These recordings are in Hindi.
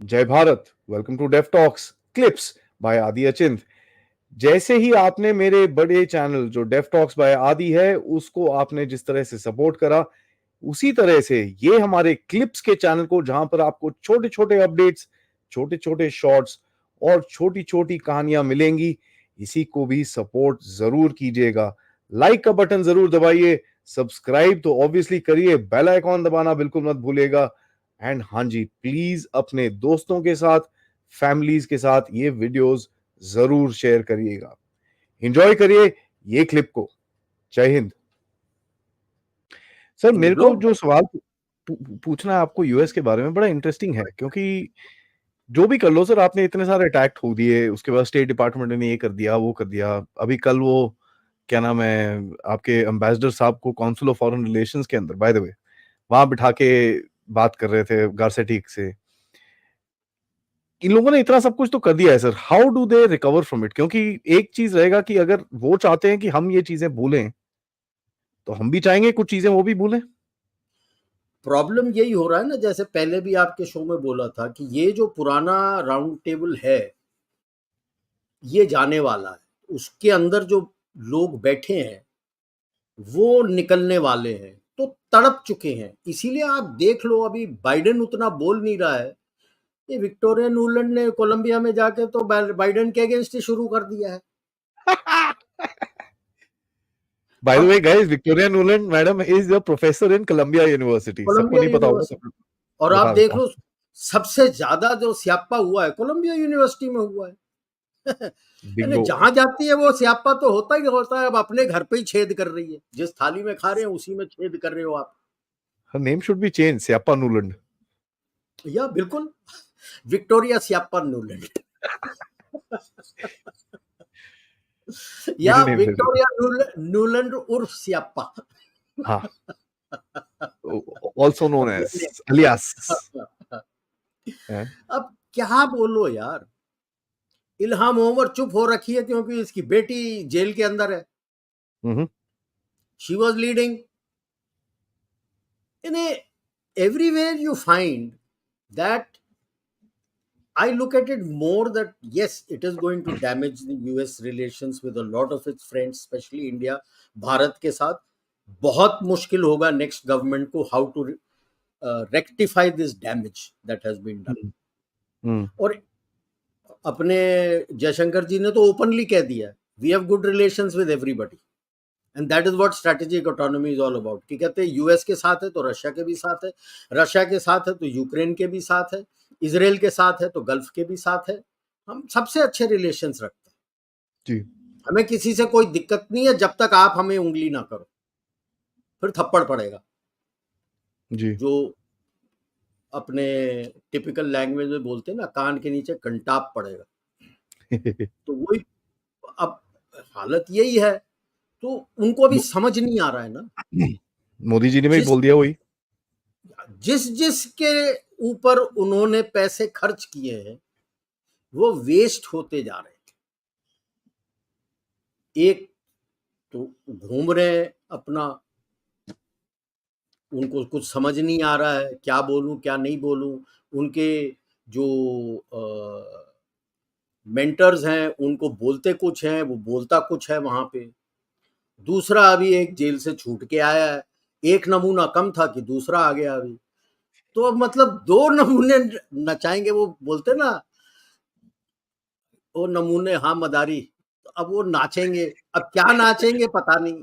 जय Bharat. Welcome to deaf talks clips by Adi Achint. जैसे ही आपने मेरे बड़े चैनल जो डेफ टॉक्स बाय आदि है उसको आपने जिस तरह से सपोर्ट करा, उसी तरह से ये हमारे क्लिप्स के चैनल को, जहां पर आपको छोटे छोटे अपडेट्स, छोटे छोटे शॉर्ट्स और छोटी छोटी कहानियां मिलेंगी, इसी को भी सपोर्ट जरूर कीजिएगा। लाइक का बटन जरूर दबाइए, सब्सक्राइब तो ऑब्वियसली करिए, बेल आइकॉन दबाना बिल्कुल मत भूलिएगा। एंड हाँ जी, प्लीज अपने दोस्तों के साथ, फैमिलीज के साथ ये वीडियोस जरूर शेयर करिएगा। एंजॉय करिए ये क्लिप को। जय हिंद। सर, मेरे को लोग जो सवाल पूछना है आपको यूएस के बारे में, बड़ा इंटरेस्टिंग है, क्योंकि जो भी कर लो सर, आपने इतने सारे अटैक ठोक दिए, उसके बाद स्टेट डिपार्टमेंट ने ये कर दिया, वो कर दिया। अभी कल वो क्या नाम है, आपके एम्बेसडर साहब को काउंसिल ऑफ फॉरेन रिलेशंस के अंदर, बाय द वे, वहां बिठा के बात कर रहे थे गारसेटिक से। इन लोगों ने इतना सब कुछ तो कर दिया है sir, how do they recover from it? क्योंकि एक चीज रहेगा कि अगर वो चाहते हैं कि हम ये चीजें भूलें, तो हम भी चाहेंगे कुछ चीजें वो भी भूलें। प्रॉब्लम यही हो रहा है ना, जैसे पहले भी आपके शो में बोला था कि ये जो पुराना राउंड टेबल है ये जाने वाला है। उसके अंदर जो लोग बैठे हैं वो निकलने वाले हैं, तो तड़प चुके हैं। इसीलिए आप देख लो, अभी बाइडेन उतना बोल नहीं रहा है। ये विक्टोरिया न्यूलैंड ने कोलंबिया में जाके तो बाइडेन के अगेंस्ट ही शुरू कर दिया है। बाय द अब way guys, Victoria Nuland madam is a professor in Columbia University. सबको कोलंबिया नहीं पता होगा, यूनिवर्सिटी, सब और आप बता देख देता हूँ। लो सबसे ज्यादा जो स्यापा हुआ है कोलंबिया यूनिवर्सिटी में हुआ है। यानी बिंगो। जहां जाती है वो स्यापा तो होता ही होता है। अब अपने घर पे ही छेद कर रही है, जिस थाली में खा रहे हैं उसी में छेद कर रहे हो आप। Her name should be change, स्यापा नूलैंड। या बिल्कुल, विक्टोरिया स्यापा न्यूलैंड या मिडिल नेम दे देते। विक्टोरिया न्यूलैंड उर्फ स्यापा। हाँ, ऑल्सो नोन एज अलियास। अब क्या बोलो यार। इल्हाम ओमर चुप हो रखी है क्योंकि इसकी बेटी जेल के अंदर है। She was leading in a everywhere you find that. I look at it more that yes, it is going to damage the US relations with a lot of its friends, especially India. Bharat के साथ बहुत मुश्किल होगा नेक्स्ट गवर्नमेंट को how to rectify this damage that has been done. और अपने जयशंकर जी ने तो ओपनली कह दिया, we have good relations with everybody and that is what strategic autonomy is all about. कि कहते हैं यूएस के साथ है तो रशिया के भी साथ है, रशिया के साथ है तो यूक्रेन के भी साथ है, इसराइल के साथ है तो गल्फ के भी साथ है। हम सबसे अच्छे रिलेशंस रखते हैं जी हमें किसी से कोई दिक्कत नहीं है जब तक आप हमें उंगली ना करो, फिर थप्पड़ पड़ेगा। जी। जो अपने टिपिकल लैंग्वेज में बोलते हैं ना, कान के नीचे कंटाप पड़ेगा। तो वही अब हालत यही है। तो उनको अभी समझ नहीं आ रहा है ना। मोदी जी ने भी जिस बोल दिया वही। जिस जिसके ऊपर उन्होंने पैसे खर्च किए हैं वो वेस्ट होते जा रहे हैं। एक तो घूम रहे हैं अपना, उनको कुछ समझ नहीं आ रहा है क्या बोलूं क्या नहीं बोलूं। उनके जो मेंटर्स हैं उनको बोलते कुछ हैं, वो बोलता कुछ है वहां पे। दूसरा अभी एक जेल से छूट के आया है, एक नमूना कम था कि दूसरा आ गया अभी। तो अब मतलब दो नमूने नचाएंगे, वो बोलते ना, वो नमूने हाँ मदारी। तो अब वो नाचेंगे, अब क्या नाचेंगे पता नहीं।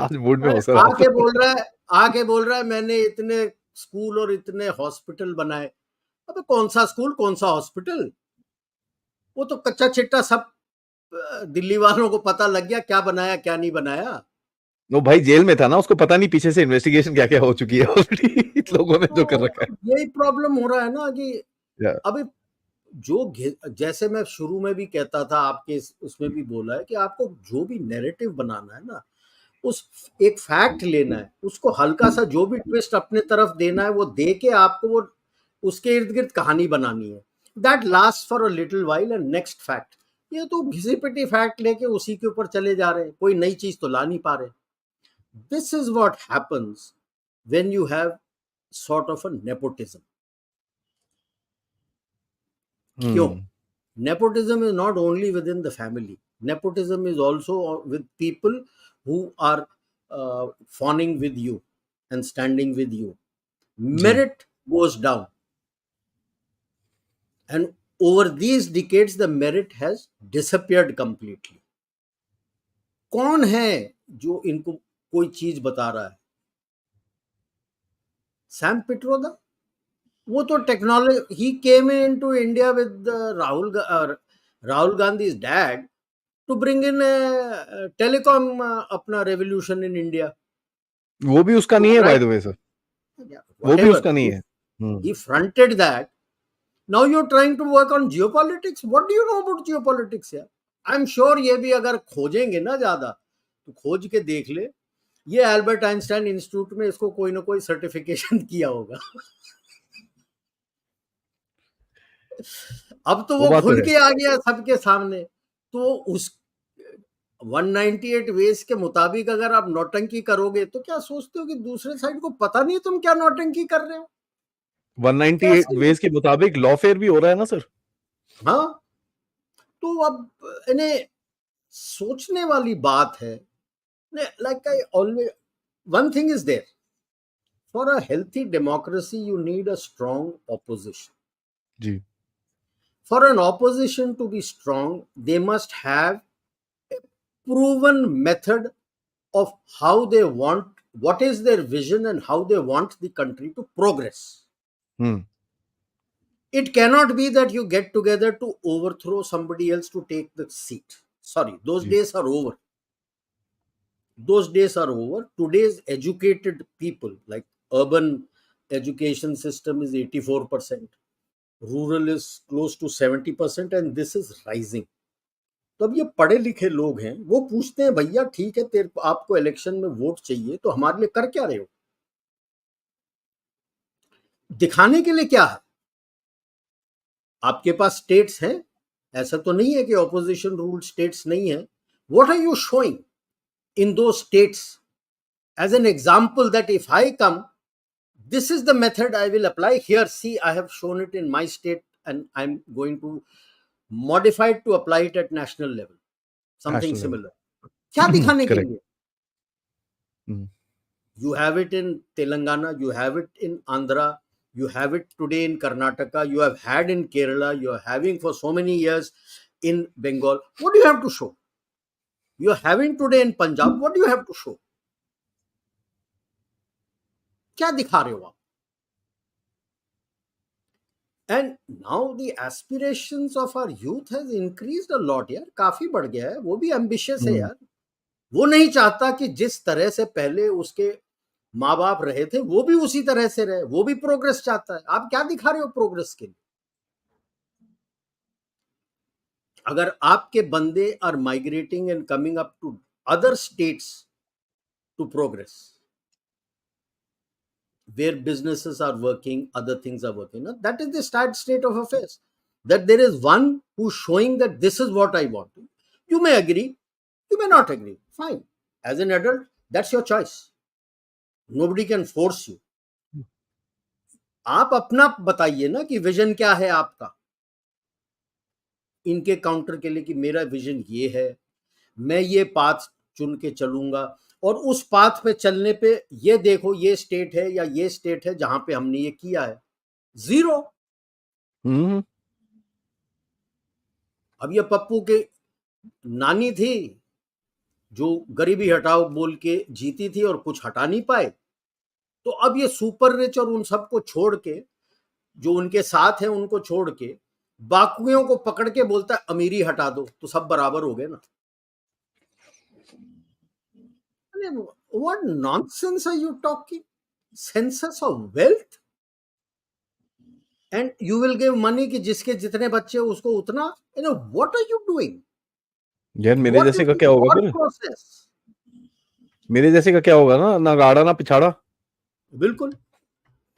आज मूड में अरे हो सर आप। आके बोल रहा है मैंने इतने स्कूल और इतने हॉस्पिटल बनाए। अबे कौन सा स्कूल कौन सा हॉस्पिटल, वो तो कच्चा चिट्टा सब दिल्ली वालों को पता लग गया क्या बनाया क्या नहीं बनाया। वो भाई जेल में था ना, उसको पता नहीं पीछे से इन्वेस्टिगेशन क्या क्या हो चुकी है ऑलरेडी लोगों ने जो कर तो रखा अब यही प्रॉब्लम हो रहा है ना कि है। अभी जैसे मैं शुरू में भी कहता था, आपके उसमें भी बोला है कि आपको जो भी नैरेटिव बनाना है ना, उस एक फैक्ट लेना है, उसको हल्का सा जो भी ट्विस्ट अपने तरफ देना है वो दे के आपको वो उसके इर्द गिर्द कहानी बनानी है। That last for a little while and next fact. ये तो घिसी पिटी फैक्ट लेके उसी के ऊपर चले जा रहे हैं, कोई नई चीज तो ला नहीं पा रहे। This is what happens when you have sort of a nepotism. क्यों? Hmm. Nepotism is not only within the family. Nepotism is also with people who are fawning with you and standing with you. जी. Merit goes down, and over these decades, the merit has disappeared completely. कौन है जो इनको कोई चीज बता रहा है? सैम पिट्रोदा. वो तो technology, he came into India with Rahul Gandhi dad to bring in telecom अपना रेवोल्यूशन इन इंडिया. वो भी उसका नहीं है बाय द वे सर, वो भी Whatever, उसका नहीं है. he fronted that. Now you're trying to work on geopolitics. What do you know about geopolitics यार? I'm sure ये भी अगर खोजेंगे ना ज्यादा तो खोज के देख ले, ये एल्बर्ट आइंस्टाइन इंस्टीट्यूट में इसको कोई ना कोई सर्टिफिकेशन किया होगा. अब तो वो वो बात तो खुल है. के आ गया सबके सामने. तो उस 198 वेज के मुताबिक अगर आप नौटंकी करोगे तो क्या सोचते हो कि दूसरे साइड को पता नहीं तुम क्या नौटंकी कर रहे हो? 198 कैसे? वेज के मुताबिक लॉफेयर भी हो रहा है ना सर. हाँ, तो अब इन्हें सोचने वाली बात है. Like I always, one thing is there, for a healthy democracy you need a strong opposition. जी. For an opposition to be strong, they must have a proven method of how they want, what is their vision, and how they want the country to progress. Hmm. It cannot be that you get together to overthrow somebody else to take the seat. Sorry, those जी. days are over. Those days are over. Today's educated people, like urban education system is 84%, rural is close to 70%, and this is rising. तो अब ये पढ़े लिखे लोग हैं, वो पूछते हैं भैया ठीक है, तेरे आपको इलेक्शन में वोट चाहिए तो हमारे लिए कर क्या रहे हो? दिखाने के लिए क्या है? आपके पास स्टेट्स हैं, ऐसा तो नहीं है कि ऑपोजिशन रूल स्टेट्स नहीं है. What are you showing in two states as an example that if I come, this is the method I will apply here? See, I have shown it in my state and I'm going to modify it to apply it at national level, something national similar. क्या लेवल. दिखाने के करेक्ट. लिए? You have it in Telangana, you have it in Andhra, you have it today in Karnataka, you have had in Kerala, you are having for so many years in Bengal. What do you have to show? You are having today in Punjab. What do you have to show? क्या दिखा रहे हो आप? And now the aspirations of our youth has increased a lot यार, काफी बढ़ गया है. वो भी ambitious है यार. वो नहीं चाहता कि जिस तरह से पहले उसके माँ बाप रहे थे वो भी उसी तरह से रहे. वो भी प्रोग्रेस चाहता है. आप क्या दिखा रहे हो प्रोग्रेस के लिए? अगर आपके बंदे are migrating and coming up to other states to progress, where businesses are working, other things are working. Now, that is the sad state of affairs. That there is one who's showing that this is what I want. You may agree, you may not agree. Fine. As an adult, that's your choice. Nobody can force you. आप अपना बताइए ना कि विजन क्या है आपका इनके काउंटर के लिए, कि मेरा विजन ये है, मैं ये पाथ चुन के चलूंगा, और उस पाथ पे चलने पे ये देखो ये स्टेट है या ये स्टेट है जहां पे हमने ये किया है. जीरो. अब ये पप्पू के नानी थी जो गरीबी हटाओ बोल के जीती थी और कुछ हटा नहीं पाए. तो अब ये सुपर रिच और उन सबको छोड़ के, जो उनके साथ हैं उनको छोड़ के, बाकियों को पकड़ के बोलता है अमीरी हटा दो तो सब बराबर हो गए ना. What nonsense are you talking? Census of wealth? And you will give money कि जिसके जितने बच्चे उसको उतना. What are you doing? यार मेरे What जैसे is का the क्या होगा thought फिर? process? मेरे जैसे का क्या होगा ना, ना गाड़ा ना पिछाड़ा. बिल्कुल.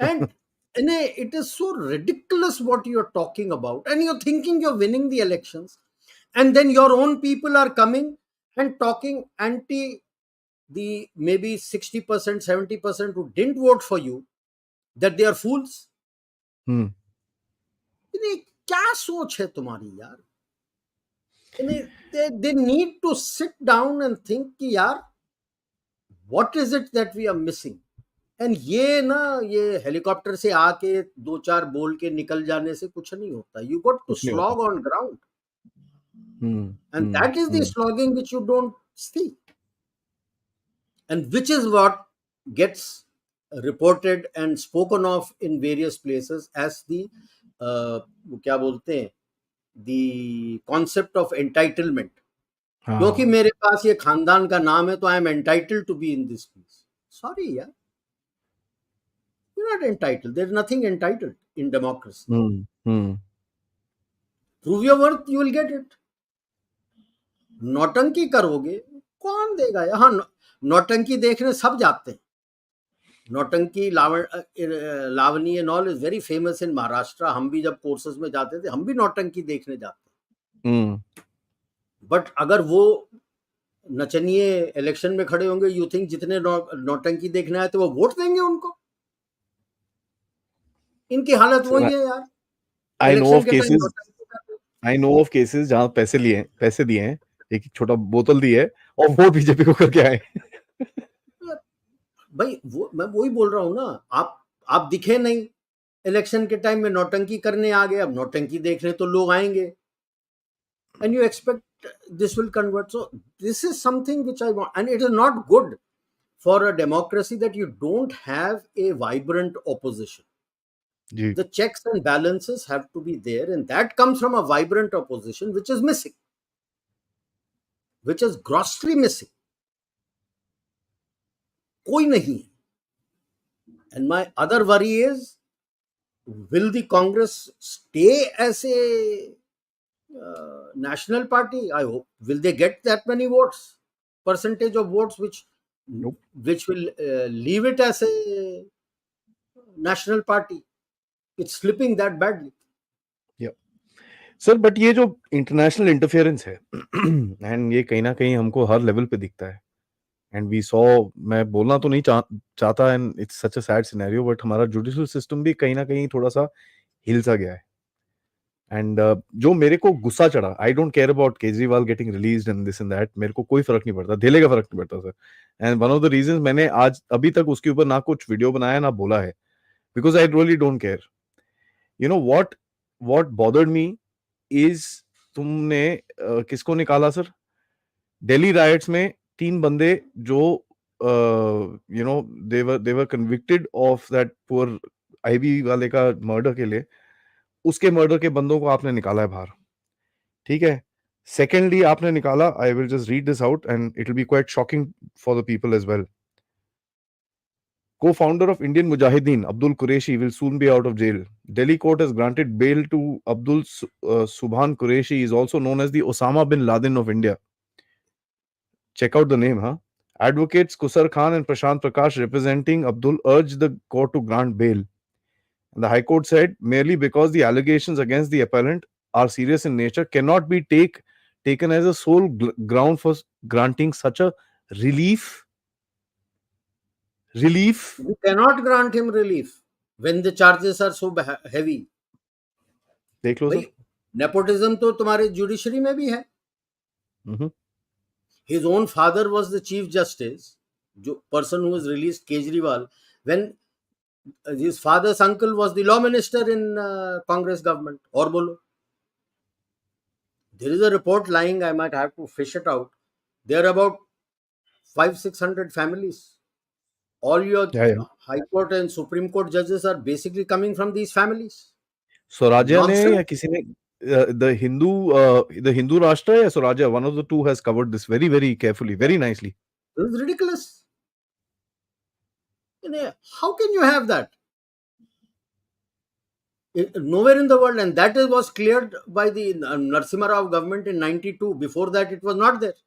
And it is so ridiculous what you're talking about, and you're thinking you're winning the elections, and then your own people are coming and talking anti the maybe 60%, 70% who didn't vote for you, that they are fools. क्या सोच है तुम्हारी यार? They need to sit down and think कि यार what is it that we are missing? And ये ना, ये हेलीकॉप्टर से आके दो चार बोल के निकल जाने से कुछ नहीं होता. You got to कुछ नहीं होता. slog on ground, and hmm. that is the slogging which you don't see, and which is what gets reported and spoken of in various places as the वो क्या बोलते हैं, the concept of entitlement. क्योंकि हाँ. मेरे पास ये खानदान का नाम है तो I am entitled to be in this place. Sorry यार, you're not entitled. There's nothing entitled in democracy. Prove your worth, you will get it. नौटंकी करोगे, कौन देगा? यहाँ नौटंकी देखने सब जाते हैं. नौटंकी Lavani and all is very famous in Maharashtra. हम भी जब कोर्सेज में जाते थे, हम भी नौटंकी देखने जाते हैं. बट अगर वो नचनिए इलेक्शन में खड़े होंगे, यू थिंक जितने नौटंकी देखने आए थे वो वोट देंगे उनको? इनकी हालत वही है यार. I know of cases जहाँ पैसे दिए हैं, एक छोटा बोतल दी है और वो बीजेपी को करके आए. भाई मैं वही बोल रहा हूँ ना, आप दिखे नहीं इलेक्शन के टाइम में, नौटंकी करने आ गए. अब नौटंकी देखने तो लोग आएंगे, and you expect this will convert. So this is something which I want, and it is not good for a democracy that you don't have a vibrant opposition. The checks and balances have to be there, and that comes from a vibrant opposition, which is missing, which is grossly missing. कोई नहीं. And my other worry is, will the Congress stay as a national party? I hope. Will they get that many votes, percentage of votes, which will leave it as a national party? It's slipping that badly. Yeah. Sir, but ये जो इंटरनेशनल इंटरफेरेंस है एंड ये कहीं ना कहीं हमको हर लेवल पे दिखता है. एंड वी सॉ, मैं बोलना तो नहीं चाहता, and it's such a sad scenario, but हमारा जुडिशियल सिस्टम भी कहीं ना कहीं थोड़ा सा हिल सा गया है. एंड जो मेरे को गुस्सा चढ़ा, I don't care about Kejriwal getting released and this and that, मेरे को कोई फर्क नहीं पड़ता, धेले का फर्क नहीं पड़ता sir. And one of the reasons मैंने आज अभी तक उसके ऊपर ना कुछ वीडियो बनाया ना बोला है, because I really don't care. You know what bothered me is, तुमने किसको निकाला सर? दिल्ली राइट्स में 3 बंदे जो they were convicted of that poor IB वाले का मर्डर के लिए, उसके मर्डर के बंदों को आपने निकाला है बाहर. ठीक है. सेकेंडली आपने निकाला, I will just read this out and it will be quite shocking for the people as well. Co-founder of Indian Mujahideen, Abdul Qureshi, will soon be out of jail. Delhi court has granted bail to Abdul Subhan Qureshi. He is also known as the Osama bin Laden of India. Check out the name, huh? Advocates Kusar Khan and Prashant Prakash representing Abdul urged the court to grant bail. And the High Court said, merely because the allegations against the appellant are serious in nature, cannot be taken as a sole ground for granting such a relief. You cannot grant him relief when the charges are so heavy. देख लो सर. नेपोटिज्म तो तुम्हारे जुडिशरी में भी है. His own father was the chief justice, जो person who was released, Kejriwal, when his father's uncle was the law minister in Congress government. और बोलो. There is a report lying, I might have to fish it out. There are about 500-600 families. All your High Court and Supreme Court judges are basically coming from these families. स्वराज्य ने या किसी ने, the Hindu Rashtra या स्वराज्य, one of the two has covered this very very carefully, very nicely. This is ridiculous. How can you have that? Nowhere in the world, and that was cleared by the Narasimha Rao government in 92. Before that, it was not there.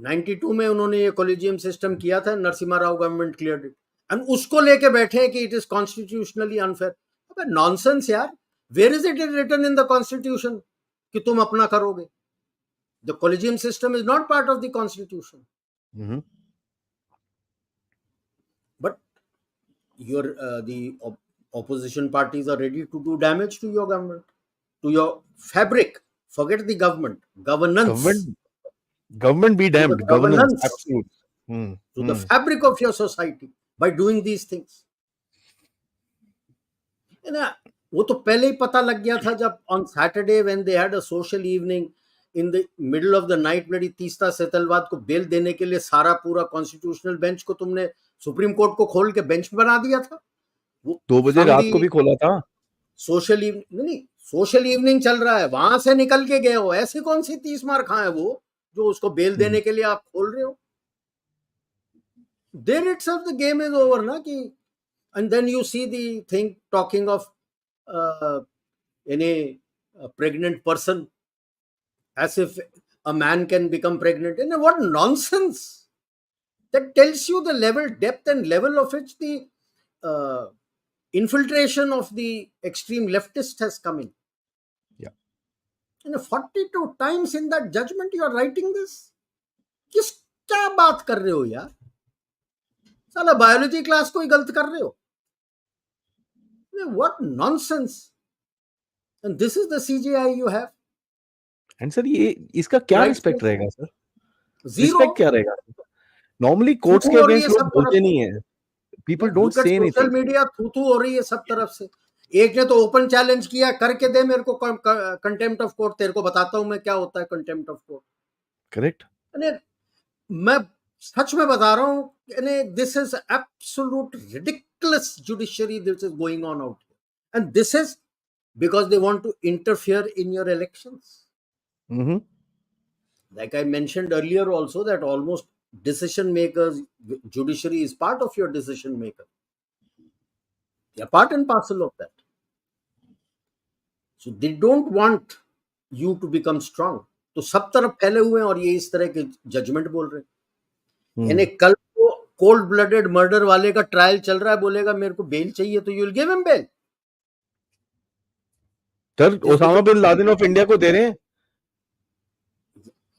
92 में उन्होंने ये कॉलेजियम सिस्टम किया था, Narasimha Rao government cleared it, and उसको लेके बैठे हैं कि इट इज कॉन्स्टिट्यूशनली अनफेयर. अबे नॉनसेंस यार. Where is it written in the constitution कि तुम अपना करोगे? The collegium system is not part of the constitution. But your the opposition parties are ready to do damage to your government, to your fabric. Forget the government, governance, Government be to the damned. Governance, governance, absolute. Hmm. to the fabric of your society by doing these things. है ना, वो तो पहले ही पता लग गया था जब on Saturday when they had a social evening in the middle of the night, मेरी तीस्ता सेतलवाद को बेल देने के लिए सारा पूरा कॉन्स्टिट्यूशनल बेंच को तुमने सुप्रीम कोर्ट को खोल के बेंच बना दिया था। वो 2 बजे from रात the को भी खोला था। सोशल इवनिंग, नहीं सोशल इवनिंग चल रहा है, वहां से निकल के गए हो, ऐसी कौन सी 30 मार खाए वो जो उसको बेल देने के लिए आप खोल रहे हो? There itself the game is over ना कि, and then you see the thing talking of any pregnant person as if a man can become pregnant. And what nonsense! That tells you the level, depth and level of which the infiltration of the extreme leftist has come in. Yeah. And 42 times in that judgment you are writing this. क्या बात कर रहे हो यार? साला बायोलॉजी क्लास को ही गलत कर रहे हो। What nonsense! And this is the CGI you have. And sir, ये इसका क्या Right, रिस्पेक्ट sir? रहेगा सर? Zero. रिस्पेक्ट क्या रहेगा? नॉर्मली कोर्ट्स के थू-थू हो रही अगेंस्ट है लोग सब तरफ बोलते से। नहीं है। People don't Look at say social anything. media, थू-थू हो रही है सब तरफ से। एक ने तो ओपन चैलेंज किया, करके दे मेरे को कंटेम्प्ट ऑफ कोर्ट, तेरे को बताता हूं मैं क्या होता है कंटेम्प्ट ऑफ कोर्ट। Correct. मैं सच में बता रहा हूं, this is absolute ridiculous judiciary this is going on out, and this is because they want to interfere in your elections. Mm-hmm. Like I mentioned earlier also that almost decision makers, judiciary is part of your decision maker. They are part and parcel of that. So they don't want you to become strong. तो सब तरफ फैले हुए हैं और ये इस तरह के जजमेंट बोल रहे हैं। यानी कल को कोल्ड ब्लडेड मर्डर वाले का ट्रायल चल रहा है, बोलेगा मेरे को बेल चाहिए तो you will give him bail. Sir Osama bin Laden of India को दे रहे हैं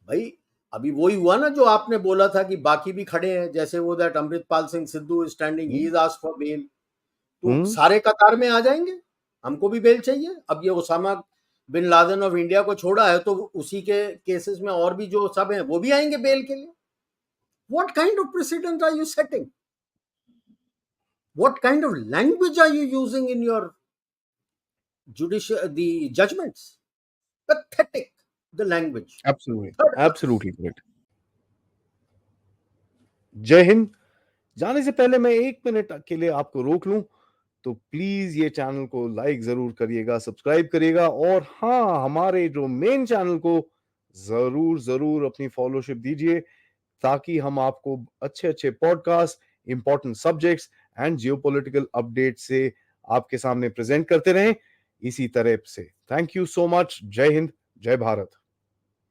भाई। अभी वही हुआ ना जो आपने बोला था कि बाकी भी खड़े हैं, जैसे वो that Amritpal Singh Sidhu standing, he is asked for bail. तो सारे कतार में आ जाएंगे, हमको भी बेल चाहिए। अब ये Osama bin Laden of India को छोड़ा है तो उसी के केसेस में और भी जो सब हैं वो भी आएंगे बेल के लिए। What kind of precedent are you setting? What kind of language are you using in your the judgments? Pathetic, the language. Absolutely correct. जय हिंद। जाने से पहले मैं 1 मिनट के लिए आपको रोक लूं, तो प्लीज ये चैनल को लाइक जरूर करिएगा, सब्सक्राइब करिएगा, और हाँ, हमारे जो मेन चैनल को जरूर अपनी फॉलोशिप दीजिए, ताकि हम आपको अच्छे podcast, important subjects and geopolitical update से आपके सामने प्रेजेंट करते रहें इसी तरह से। Thank you so much. जय हिंद, जय भारत।